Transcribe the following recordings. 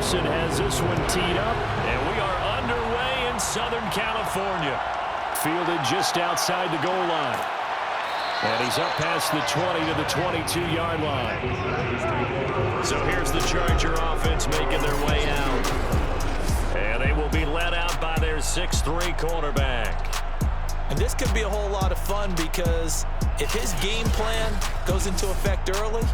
Anderson has this one teed up, and we are underway in Southern California. Fielded just outside the goal line. And he's up past the 20 to the 22-yard line. So here's the Charger offense making their way out. And they will be led out by their 6'3" quarterback. And this could be a whole lot of fun because if his game plan goes into effect early,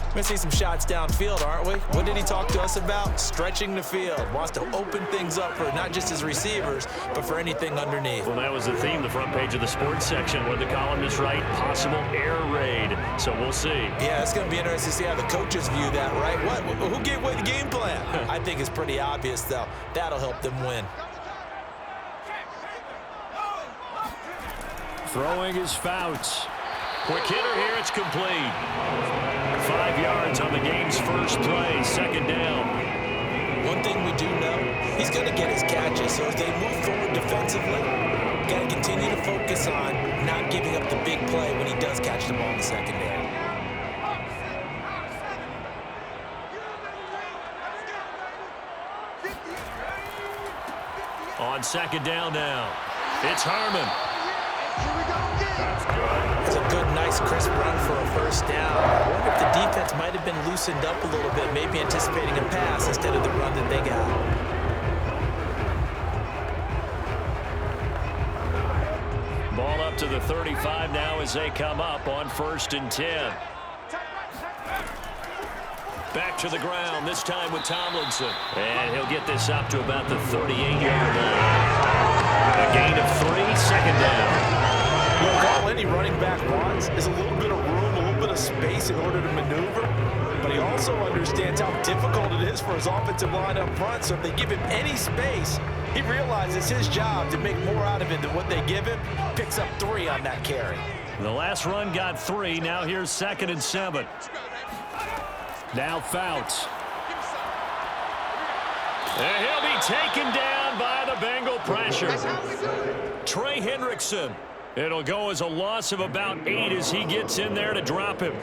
we're going to see some shots downfield, aren't we? What did he talk to us about? Stretching the field. Wants to open things up for not just his receivers, but for anything underneath. Well, that was the theme, the front page of the sports section, where the columnists write possible air raid. So we'll see. Yeah, it's going to be interesting to see how the coaches view that, right? Who gave away the game plan? I think it's pretty obvious, though. That'll help them win. Throwing is Fouts. Quick hitter here, it's complete. 5 yards on the game's first play, second down. One thing we do know, he's going to get his catches. So as they move forward defensively, got to continue to focus on not giving up the big play when he does catch the ball in the secondary. On second down now, it's Harmon. It's a good, nice, crisp run for a first down. I wonder if the defense might have been loosened up a little bit, maybe anticipating a pass instead of the run that they got. Ball up to the 35 now as they come up on 1st and 10. Back to the ground, this time with Tomlinson. And he'll get this up to about the 38-yard line. A gain of 3, second down. Look, all any running back wants is a little bit of room, a little bit of space in order to maneuver. But he also understands how difficult it is for his offensive line up front. So if they give him any space, he realizes his job to make more out of it than what they give him. Picks up 3 on that carry. The last run got 3. Now here's 2nd and 7. Now Fouts. And he'll be taken down by the Bengal pressure. Trey Hendrickson. It'll go as a loss of about 8 as he gets in there to drop him.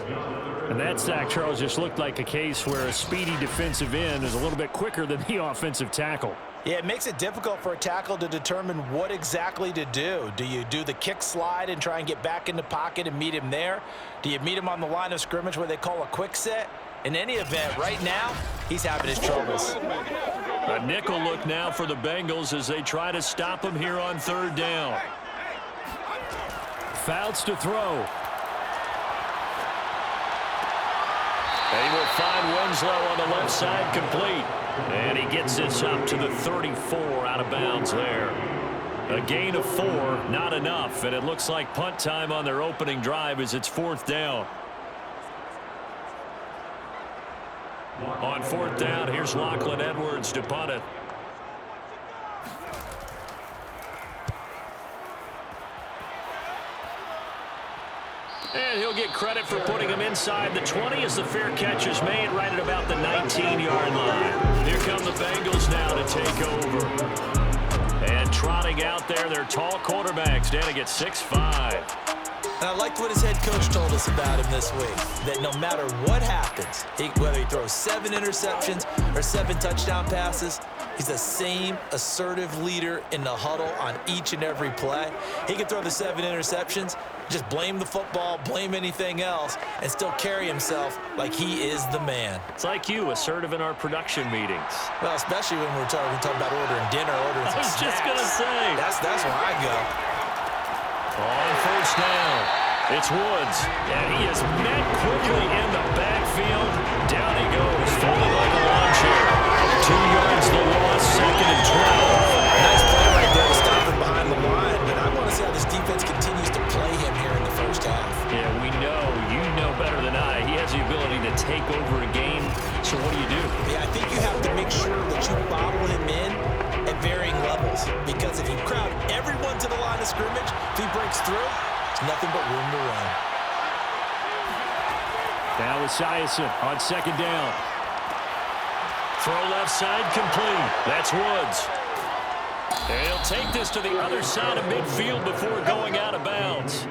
And that sack, Charles, just looked like a case where a speedy defensive end is a little bit quicker than the offensive tackle. Yeah, it makes it difficult for a tackle to determine what exactly to do. Do you do the kick slide and try and get back in the pocket and meet him there? Do you meet him on the line of scrimmage where they call a quick set? In any event, right now, he's having his troubles. A nickel look now for the Bengals as they try to stop him here on 3rd down. Fouts to throw. They will find Winslow on the left side, complete. And he gets this up to the 34, out of bounds there. A gain of 4, not enough. And it looks like punt time on their opening drive as it's 4th down. On 4th down, here's Lachlan Edwards to punt it. And he'll get credit for putting him inside the 20 as the fair catch is made right at about the 19-yard line. Here come the Bengals now to take over. And trotting out there, their tall quarterback standing at 6'5". And I liked what his head coach told us about him this week, that no matter what happens, whether he throws 7 interceptions or 7 touchdown passes, he's the same assertive leader in the huddle on each and every play. He can throw the 7 interceptions, just blame the football, blame anything else, and still carry himself like he is the man. It's like you, assertive in our production meetings. Well, especially when we're talking about ordering dinner, ordering some snacks. I was just going to say. That's where I go. On 1st down, it's Woods, and he is met quickly in the backfield. Down he goes, folded like a lawn chair. 2 yards the loss, 2nd and 12. Nice play right there to stop him behind the line, but I want to see how this defense continues to play him here in the first half. Yeah, we know, you know better than I. He has the ability to take over a game, so what do you do? Yeah, I think you have to make sure that you bottle him in at varying levels, because if you crowd everyone to the line of scrimmage, if he breaks through, there's nothing but room to run. Now with Esiason on 2nd down. Throw left side complete. That's Woods. And he'll take this to the other side of midfield before going out of bounds.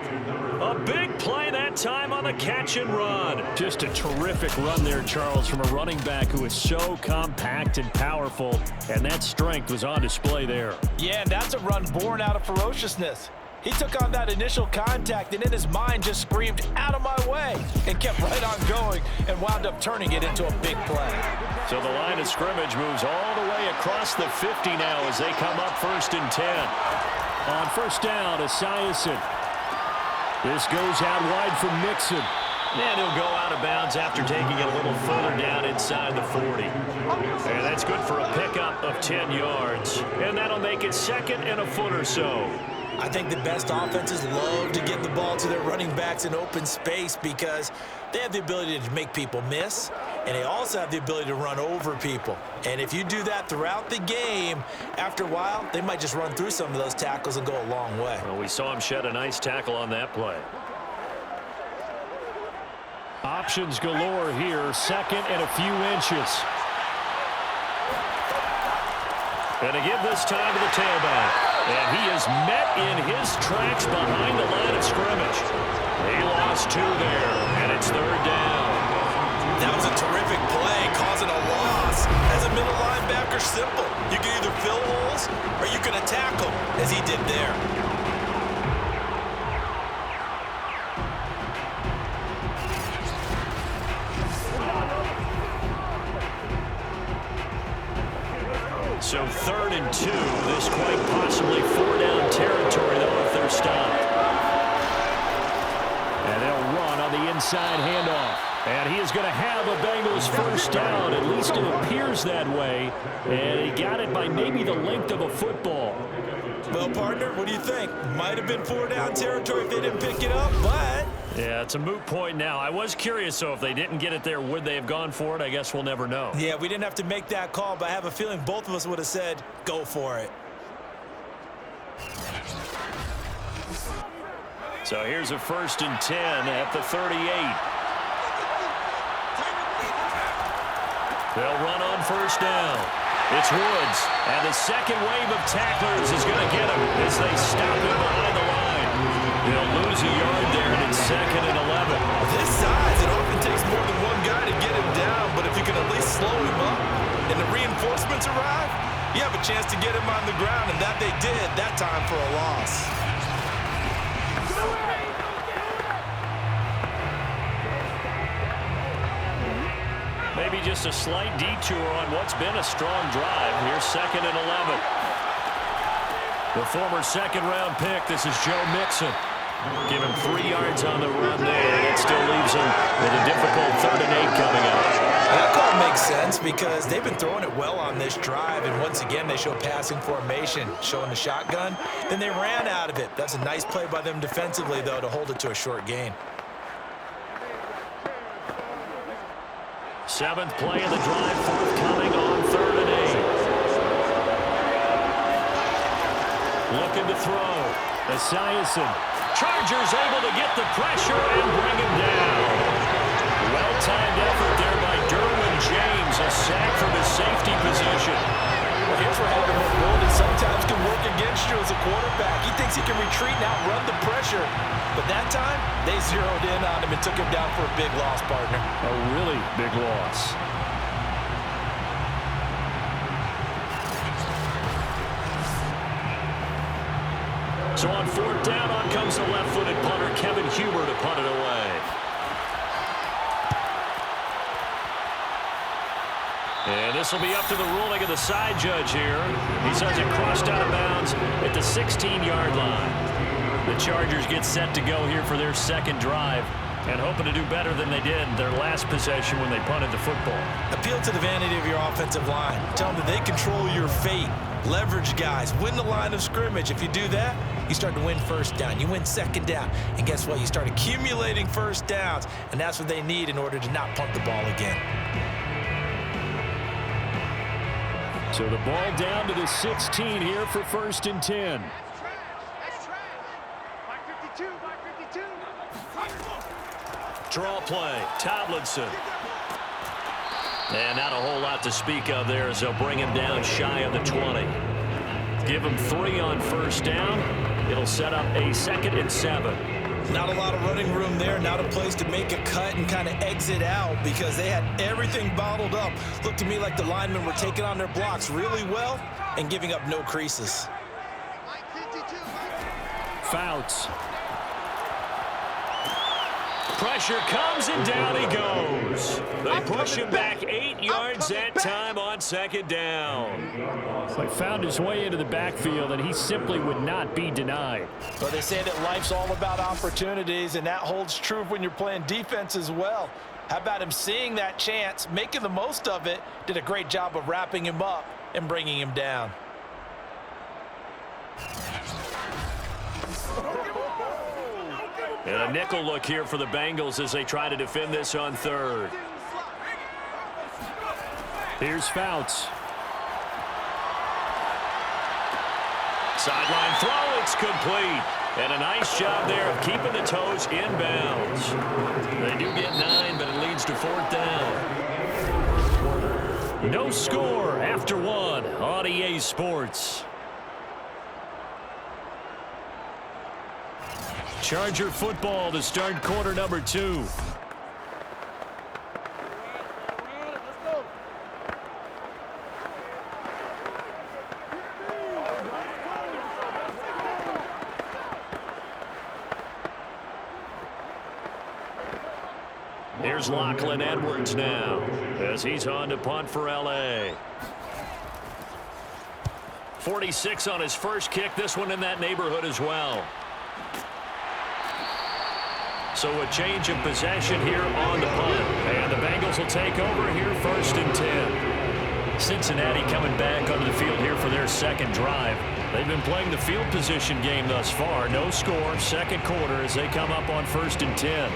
A big play that that time on the catch and run. Just a terrific run there, Charles, from a running back who is so compact and powerful, and that strength was on display there. Yeah, and that's a run born out of ferociousness. He took on that initial contact and in his mind just screamed, "Out of my way," and kept right on going and wound up turning it into a big play. So the line of scrimmage moves all the way across the 50 now as they come up 1st and 10. On first down, Esiason. This goes out wide for Mixon. And he'll go out of bounds after taking it a little further down inside the 40. And that's good for a pickup of 10 yards. And that'll make it 2nd and a foot or so. I think the best offenses love to get the ball to their running backs in open space because they have the ability to make people miss, and they also have the ability to run over people. And if you do that throughout the game, after a while, they might just run through some of those tackles and go a long way. Well, we saw him shed a nice tackle on that play. Options galore here, 2nd and a few inches. And to give this time to the tailback. And he is met in his tracks behind the line of scrimmage. He lost 2 there, and it's 3rd down. That was a terrific play, causing a loss. As a middle linebacker, simple. You can either fill holes or you can attack them, as he did there. So 3rd and 2. This quite possibly 4-down territory, though, if they're stopped. And they'll run on the inside handoff. And he is going to have a Bengals first down. At least it appears that way. And he got it by maybe the length of a football. Well, partner, what do you think? Might have been 4-down territory if they didn't pick it up, but... Yeah, it's a moot point now. I was curious, so if they didn't get it there, would they have gone for it? I guess we'll never know. Yeah, we didn't have to make that call, but I have a feeling both of us would have said, go for it. So here's a 1st and 10 at the 38. They'll run on first down. It's Woods, and the second wave of tacklers is going to get him as they stop him behind the line. They'll lose a yard there, and it's 2nd and 11. This size, it often takes more than one guy to get him down, but if you can at least slow him up and the reinforcements arrive, you have a chance to get him on the ground, and that they did that time for a loss. Maybe just a slight detour on what's been a strong drive. Here's 2nd and 11. The former 2nd-round pick, this is Joe Mixon. Give him 3 yards on the run there. That still leaves him with a difficult 3rd and 8 coming up. That call makes sense because they've been throwing it well on this drive, and once again they show passing formation, showing the shotgun. Then they ran out of it. That's a nice play by them defensively, though, to hold it to a short gain. 7th play of the drive forthcoming on 3rd and 8. Looking to throw. Esiason. Chargers able to get the pressure and bring him down. Well-timed effort there by Derwin James. A sack from his safety position. Well, here's where having mobility sometimes can work against you as a quarterback. He thinks he can retreat and outrun the pressure. But that time, they zeroed in on him and took him down for a big loss, partner. A really big loss. So on 4th down, on comes the left-footed punter, Kevin Huber, to punt it away. And this will be up to the ruling of the side judge here. He says it crossed out of bounds at the 16-yard line. The Chargers get set to go here for their 2nd drive and hoping to do better than they did their last possession when they punted the football. Appeal to the vanity of your offensive line. Tell them that they control your fate. Leverage guys. Win the line of scrimmage. If you do that, you start to win first down. You win 2nd down. And guess what? You start accumulating first downs. And that's what they need in order to not punt the ball again. So the ball down to the 16 here for 1st and 10. Draw play, Tomlinson. And not a whole lot to speak of there as they'll bring him down shy of the 20. Give him 3 on first down. It'll set up a 2nd and 7. Not a lot of running room there, not a place to make a cut and kind of exit out because they had everything bottled up. Looked to me like the linemen were taking on their blocks really well and giving up no creases. Fouts. Pressure comes and down he goes. They push him back 8 yards that time on second down. So he found his way into the backfield, and he simply would not be denied. Well, they say that life's all about opportunities, and that holds true when you're playing defense as well. How about him seeing that chance, making the most of it, did a great job of wrapping him up and bringing him down. And a nickel look here for the Bengals as they try to defend this on third. Here's Fouts. Sideline throw, it's complete. And a nice job there of keeping the toes inbounds. They do get 9, but it leads to 4th down. No score after 1 on EA Sports. Charger football to start quarter number 2. Here's Lachlan Edwards now as he's on to punt for LA. 46 on his first kick. This one in that neighborhood as well. So a change of possession here on the punt. And the Bengals will take over here 1st and 10. Cincinnati coming back onto the field here for their second drive. They've been playing the field position game thus far. No score, second quarter as they come up on 1st and 10.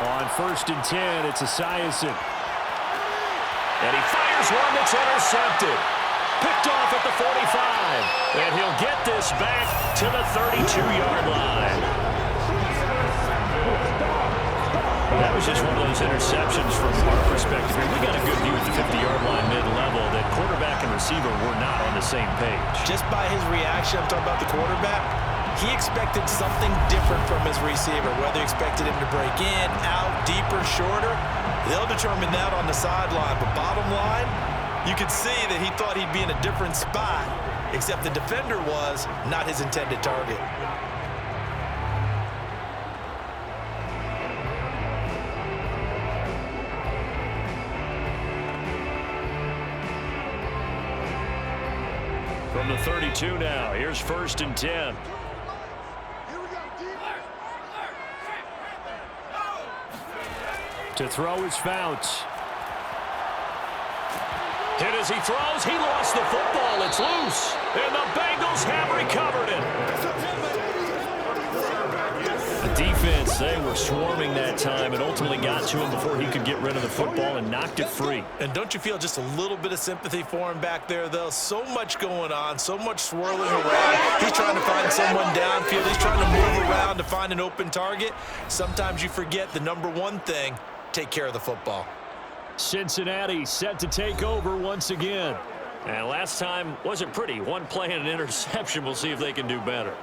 On 1st and 10, it's Esiason. And he fires one that's intercepted. Picked off at the 45. And he'll get this back to the 32-yard line. That was just one of those interceptions from our perspective here. We got a good view at the 50-yard line mid-level that quarterback and receiver were not on the same page. Just by his reaction, I'm talking about the quarterback, he expected something different from his receiver, whether he expected him to break in, out, deeper, shorter. They'll determine that on the sideline. But bottom line, you could see that he thought he'd be in a different spot, except the defender was not his intended target. From the 32 now, here's 1st and 10. To throw is Fouts. Hit as he throws. He lost the football. It's loose. And the Bengals have recovered it. The defense, they were swarming that time and ultimately got to him before he could get rid of the football and knocked it free. And don't you feel just a little bit of sympathy for him back there, though? So much going on, so much swirling around. He's trying to find someone downfield. He's trying to move around to find an open target. Sometimes you forget the number one thing. Take care of the football. Cincinnati set to take over once again. And last time wasn't pretty. One play and an interception. We'll see if they can do better.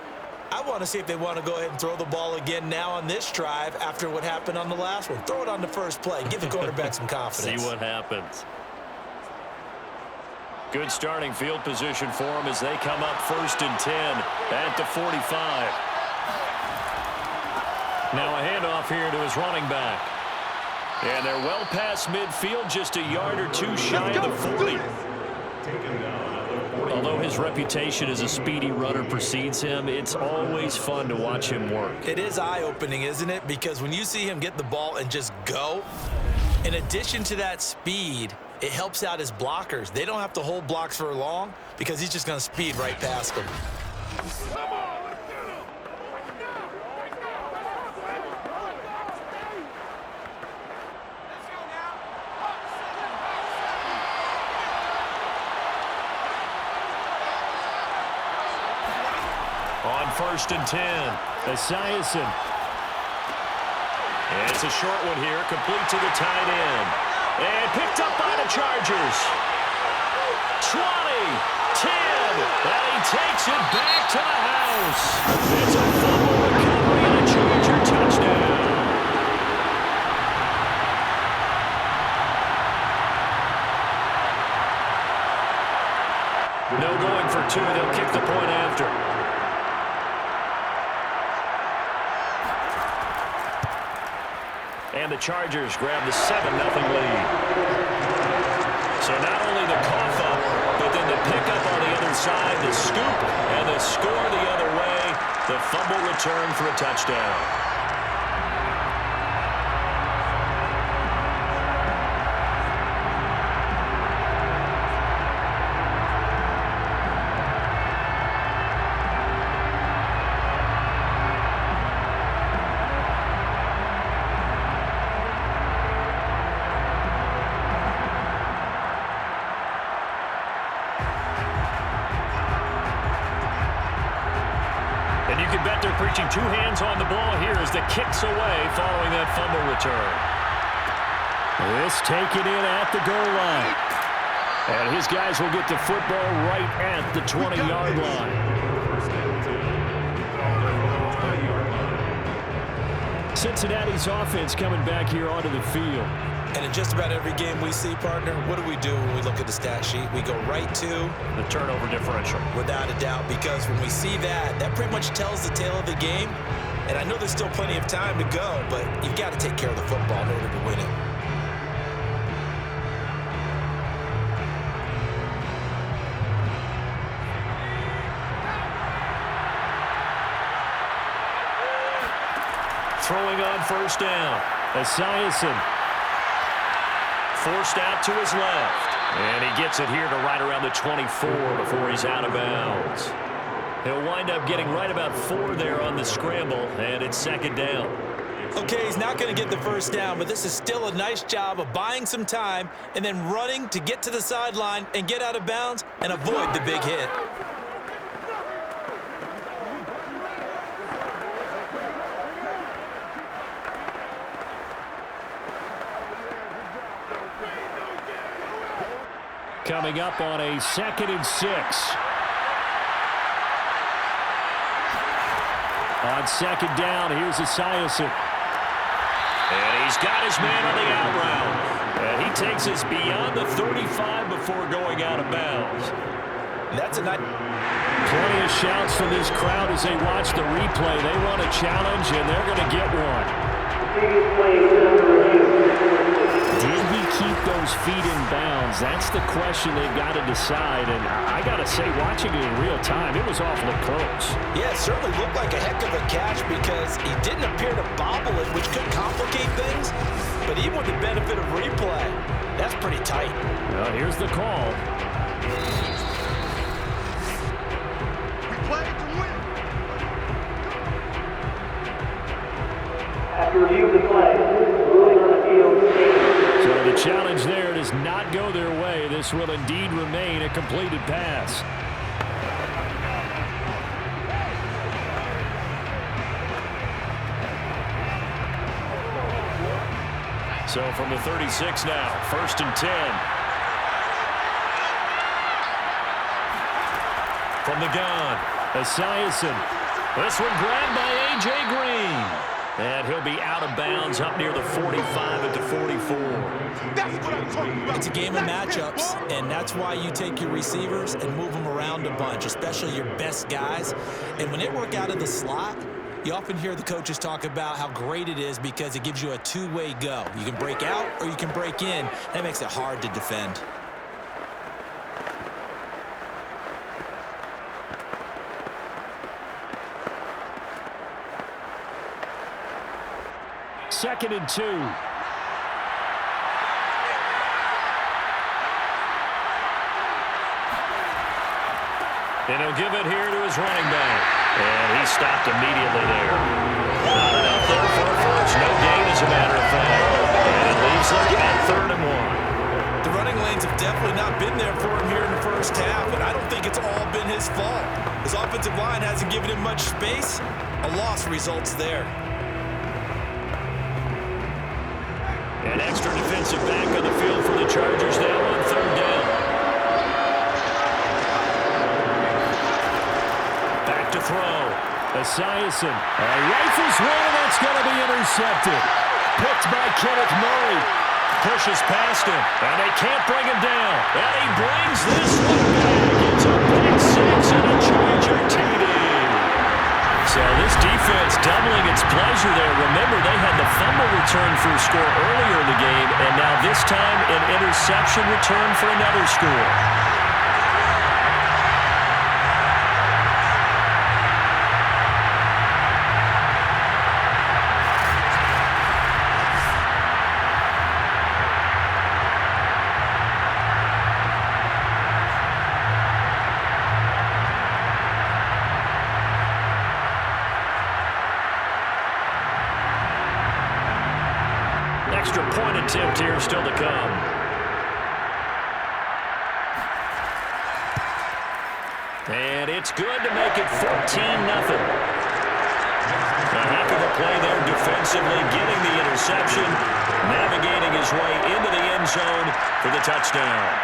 I want to see if they want to go ahead and throw the ball again now on this drive after what happened on the last one. Throw it on the first play. Give the quarterback some confidence. See what happens. Good starting field position for them as they come up 1st and 10 at the 45. Now a handoff here to his running back. And they're well past midfield, just a yard or two shy of the 40. Although his reputation as a speedy runner precedes him, it's always fun to watch him work. It is eye-opening, isn't it? Because when you see him get the ball and just go, in addition to that speed, it helps out his blockers. They don't have to hold blocks for long because he's just going to speed right past them. 1st and 10. Esiason. And it's a short one here, complete to the tight end. And picked up by the Chargers. 20, 10, and he takes it back to the house. It's a fumble recovery and a Charger touchdown. No going for two. They'll kick the point after. And the Chargers grab the 7-0 lead. So not only the cough up, but then the pickup on the other side, the scoop, and the score the other way. The fumble return for a touchdown. And you can bet they're preaching two hands on the ball here as the kick's away following that fumble return. This taken in at the goal line. And his guys will get the football right at the 20-yard line. Cincinnati's offense coming back here onto the field. And in just about every game we see, partner, what do when we look at the stat sheet? We go right to the turnover differential. Without a doubt, because when we see that, that pretty much tells the tale of the game. And I know there's still plenty of time to go, but you've got to take care of the football in order to win it. Throwing on 1st down. Esiason. Forced out to his left. And he gets it here to right around the 24 before he's out of bounds. He'll wind up getting right about 4 there on the scramble, and it's 2nd down. Okay, he's not going to get the 1st down, but this is still a nice job of buying some time and then running to get to the sideline and get out of bounds and avoid the big hit. Coming up on a 2nd and 6. On 2nd down, here's Esiason. And he's got his man on the out route. And he takes us beyond the 35 before going out of bounds. That's a nice... Plenty of shouts from this crowd as they watch the replay. They want a challenge, and they're going to get one. Did he keep those feet in bounds? That's the question they've got to decide. And I got to say, watching it in real time, it was awfully close. Yeah, it certainly looked like a heck of a catch because he didn't appear to bobble it, which could complicate things. But even with the benefit of replay, that's pretty tight. Well, here's the call. We play to win. After review of the play, ruling on the field. So the challenge there does not go their way. This will indeed remain a completed pass. So from the 36 now, 1st and 10. From the gun, Esiason. This one grabbed by A.J. Green. And he'll be out of bounds up near the 45 at the 44. It's a game of matchups, and that's why you take your receivers and move them around a bunch, especially your best guys. And when they work out of the slot, you often hear the coaches talk about how great it is because it gives you a two-way go. You can break out or you can break in. That makes it hard to defend. Second and 2. And he'll give it here to his running back. And he stopped immediately there. Not enough there for a first. No gain, as a matter of fact. And it leaves them at 3rd and 1. The running lanes have definitely not been there for him here in the first half, and I don't think it's all been his fault. His offensive line hasn't given him much space. A loss results there. An extra defensive back on the field for the Chargers now on third down. Back to throw. Esiason rifles one, and that's going to be intercepted. Picked by Kenneth Murray. Pushes past him, and they can't bring him down. And he brings this one back. It's a pick six and a Charger TD. So this defense doubling its pleasure there. Remember, they had the fumble return for a score earlier in the game, and now this time an interception return for another score. Extra point attempt here still to come. And it's good to make it 14-0. A heck of a play there defensively, getting the interception, navigating his way into the end zone for the touchdown.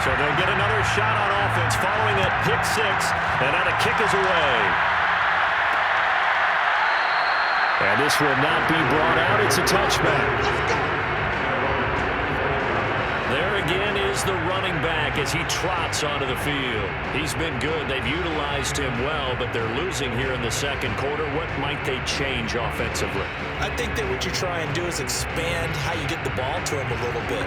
So they'll get another shot on offense following that pick six, and now the kick is away. And this will not be brought out. It's a touchback. There again is the running back as he trots onto the field. He's been good. They've utilized him well, but they're losing here in the second quarter. What might they change offensively? I think that what you try and do is expand how you get the ball to him a little bit.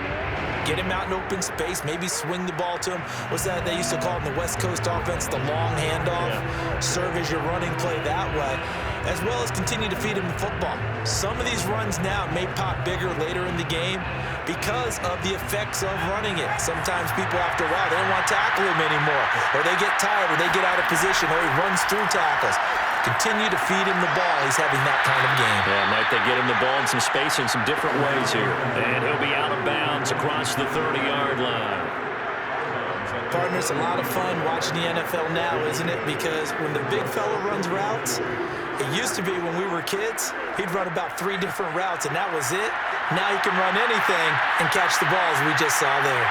Get him out in open space, maybe swing the ball to him. What's that they used to call in the West Coast offense, the long handoff? Yeah. Serve as your running play that way, as well as continue to feed him the football. Some of these runs now may pop bigger later in the game because of the effects of running it. Sometimes people, after a while, they don't want to tackle him anymore, or they get tired, or they get out of position, or he runs through tackles. Continue to feed him the ball. He's having that kind of game. Yeah, might they get him the ball in some space in some different ways here. And he'll be out of bounds across the 30-yard line. Partner, it's a lot of fun watching the NFL now, isn't it? Because when the big fella runs routes, it used to be when we were kids, he'd run about 3 different routes, and that was it. Now he can run anything and catch the ball, as we just saw there.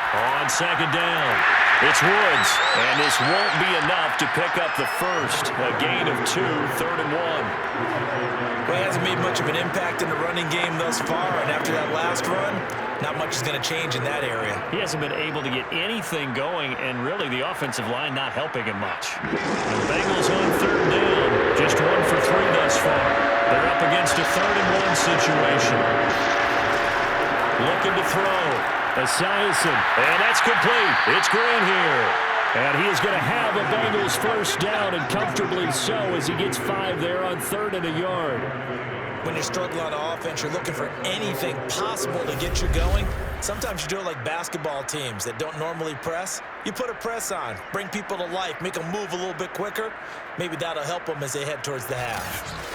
On second down, it's Woods, and this won't be enough to pick up the first. A gain of 2, 3rd and 1. Well, he hasn't made much of an impact in the running game thus far, and after that last run, not much is going to change in that area. He hasn't been able to get anything going, and really the offensive line not helping him much. The Bengals on 3rd down, just 1 for 3 thus far. They're up against a 3rd and 1 situation. Looking to throw. Esiason, and that's complete. It's Green here. And he is going to have a Bengals first down, and comfortably so, as he gets 5 there on 3rd and a yard. When you're struggling on offense, you're looking for anything possible to get you going. Sometimes you do it like basketball teams that don't normally press. You put a press on, bring people to life, make them move a little bit quicker. Maybe that'll help them as they head towards the half.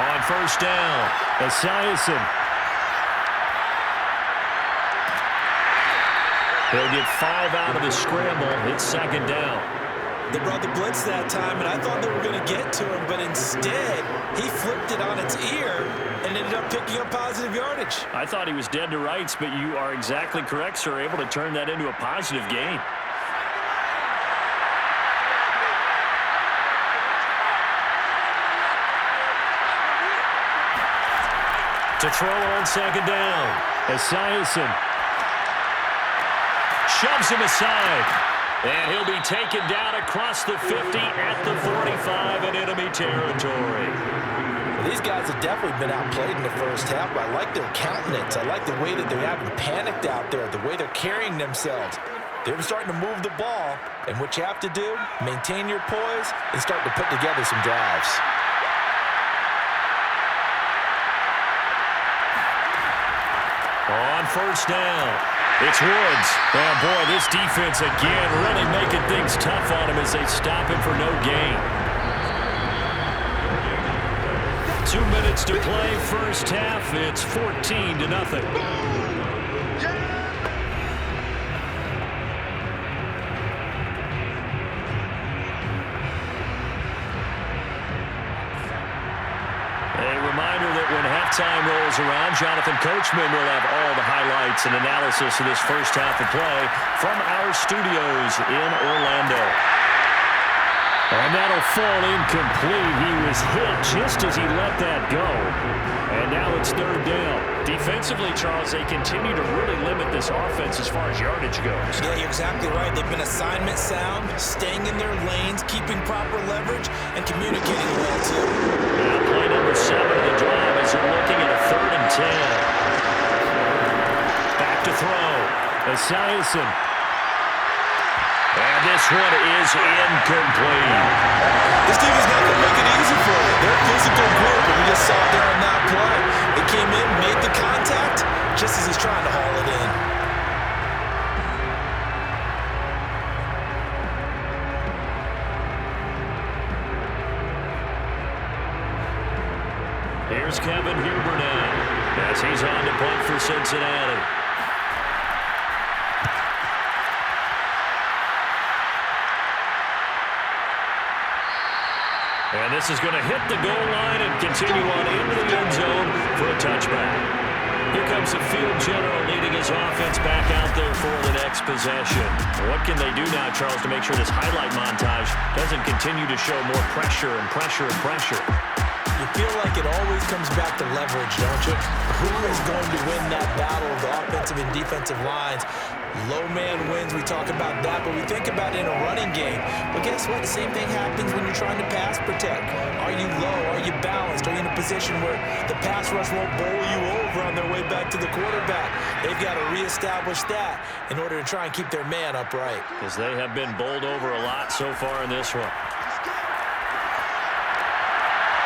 On first down, Esiason. He'll get 5 out of the scramble. It's 2nd down. They brought the blitz that time, and I thought they were going to get to him, but instead, he flipped it on its ear and ended up picking up positive yardage. I thought he was dead to rights, but you are exactly correct, sir. Able to turn that into a positive gain. To throw on 2nd down, Esiason shoves him aside. And he'll be taken down across the 50 at the 45 in enemy territory. Well, these guys have definitely been outplayed in the first half, but I like their countenance. I like the way that they haven't panicked out there, the way they're carrying themselves. They're starting to move the ball, and what you have to do, maintain your poise and start to put together some drives. On first down, it's Woods. Oh, boy, this defense again really making things tough on him as they stop him for no gain. 2 minutes to play first half. It's 14-0. Time rolls around. Jonathan Coachman will have all the highlights and analysis of this first half of play from our studios in Orlando. And that'll fall incomplete. He was hit just as he let that go. And now it's third down. Defensively, Charles, they continue to really limit this offense as far as yardage goes. Yeah, you're exactly right. They've been assignment sound, staying in their lanes, keeping proper leverage, and communicating well, too. Yeah, play number 7 of the drive as they're looking at a 3rd and 10. Back to throw. Esiason. And this one is incomplete. This team is not going to make it easy for you. They're a physical group, and we just saw it there on that play. They came in, made the contact, just as he's trying to haul it in. Here's Kevin Huber now as he's on to punt for Cincinnati. And this is going to hit the goal line and continue on into the end zone for a touchback. Here comes the field general leading his offense back out there for the next possession. What can they do now, Charles, to make sure this highlight montage doesn't continue to show more pressure and pressure and pressure? You feel like it always comes back to leverage, don't you? Who is going to win that battle of the offensive and defensive lines? Low man wins, we talk about that, but we think about it in a running game. But guess what? The same thing happens when you're trying to pass protect. Are you low? Are you balanced? Are you in a position where the pass rush won't bowl you over on their way back to the quarterback? They've got to reestablish that in order to try and keep their man upright. Because they have been bowled over a lot so far in this one.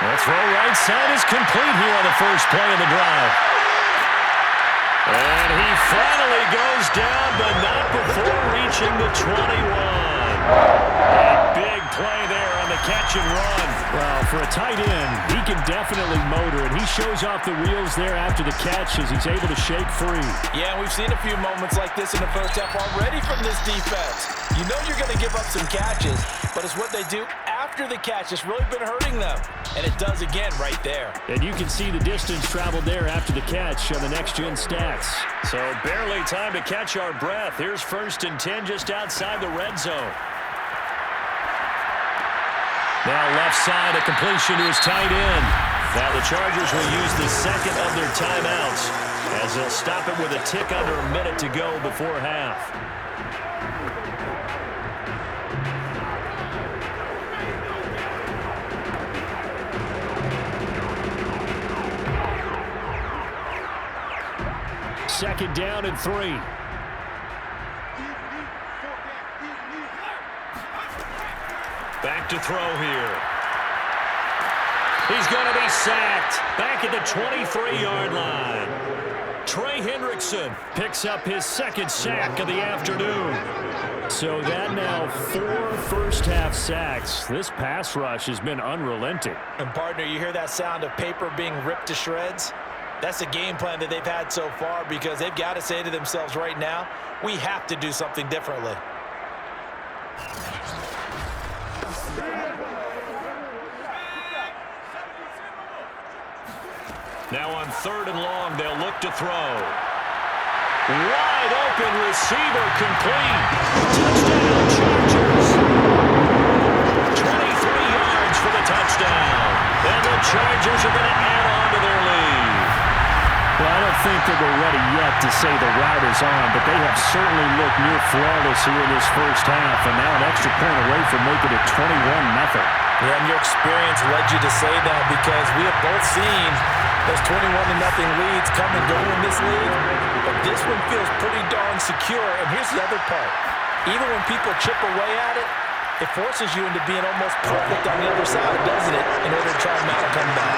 That throw right side is complete here on the first play of the drive. And he finally goes down, but not before reaching the 21. A big play there on the catch and run. Well, for a tight end, he can definitely motor it. He shows off the wheels there after the catch as he's able to shake free. Yeah, we've seen a few moments like this in the first half already from this defense. You know you're going to give up some catches, but it's what they do after the catch that's really been hurting them. And it does again right there. And you can see the distance traveled there after the catch on the next-gen stats. So barely time to catch our breath. Here's 1st and 10 just outside the red zone. Now left side, a completion to his tight end. Now the Chargers will use the second of their timeouts as they'll stop it with a tick under a minute to go before half. Second down and 3. Back to throw here. He's going to be sacked back at the 23-yard line. Trey Hendrickson picks up his second sack of the afternoon. So that now 4 first-half sacks. This pass rush has been unrelenting. And, partner, you hear that sound of paper being ripped to shreds? That's the game plan that they've had so far because they've got to say to themselves right now, we have to do something differently. Now on 3rd and long, they'll look to throw. Wide open receiver complete. Touchdown Chargers. 23 yards for the touchdown. And the Chargers are going to add on to their lead. Well, I don't think that we're ready yet yet to say the route is on, but they have certainly looked near flawless here in this first half, and now an extra point away from making it 21-0. Yeah, and your experience led you to say that because we have both seen those 21-0 leads come and go in this league. But this one feels pretty darn secure. And here's the other part. Even when people chip away at it, it forces you into being almost perfect on the other side, doesn't it, in order to try and mount a comeback.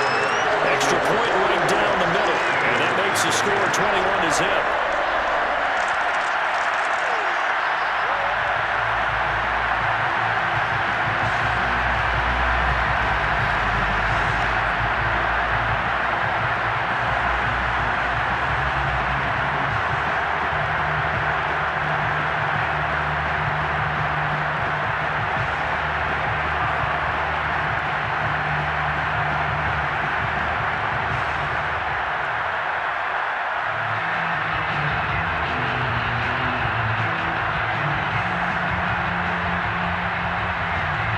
Extra point right down the middle. And that makes the score 21-0.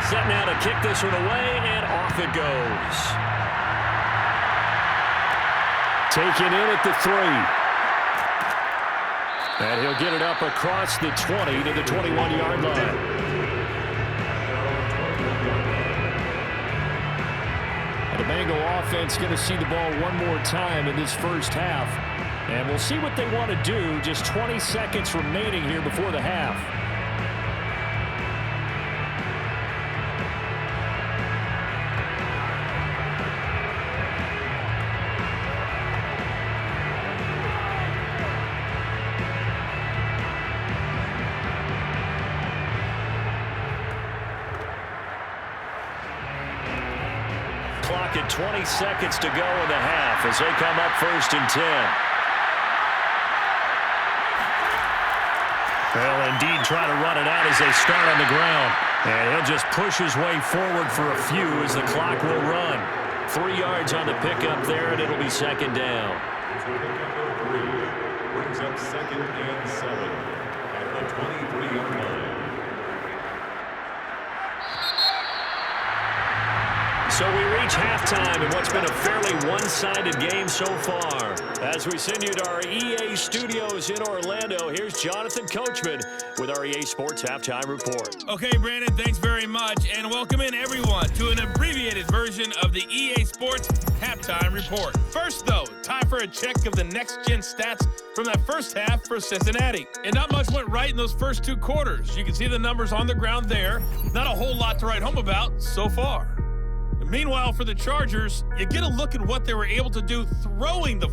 Set now to kick this one away, and off it goes. Taken in at the 3. And he'll get it up across the 20 to the 21-yard line. And the Bengal offense going to see the ball one more time in this first half. And we'll see what they want to do. Just 20 seconds remaining here before the half. Clock at 20 seconds to go in the half as they come up 1st and 10. Well, indeed, try to run it out as they start on the ground. And he'll just push his way forward for a few as the clock will run. 3 yards on the pickup there, and it'll be 2nd down. Brings up 2nd and 7 at the 23-yard line. So we reach halftime in what's been a fairly one-sided game so far. As we send you to our EA studios in Orlando, here's Jonathan Coachman with our EA Sports Halftime Report. Okay, Brandon, thanks very much, and welcome in everyone to an abbreviated version of the EA Sports Halftime Report. First, though, time for a check of the next-gen stats from that first half for Cincinnati. And not much went right in those first 2 quarters. You can see the numbers on the ground there. Not a whole lot to write home about so far. Meanwhile, for the Chargers, you get a look at what they were able to do throwing the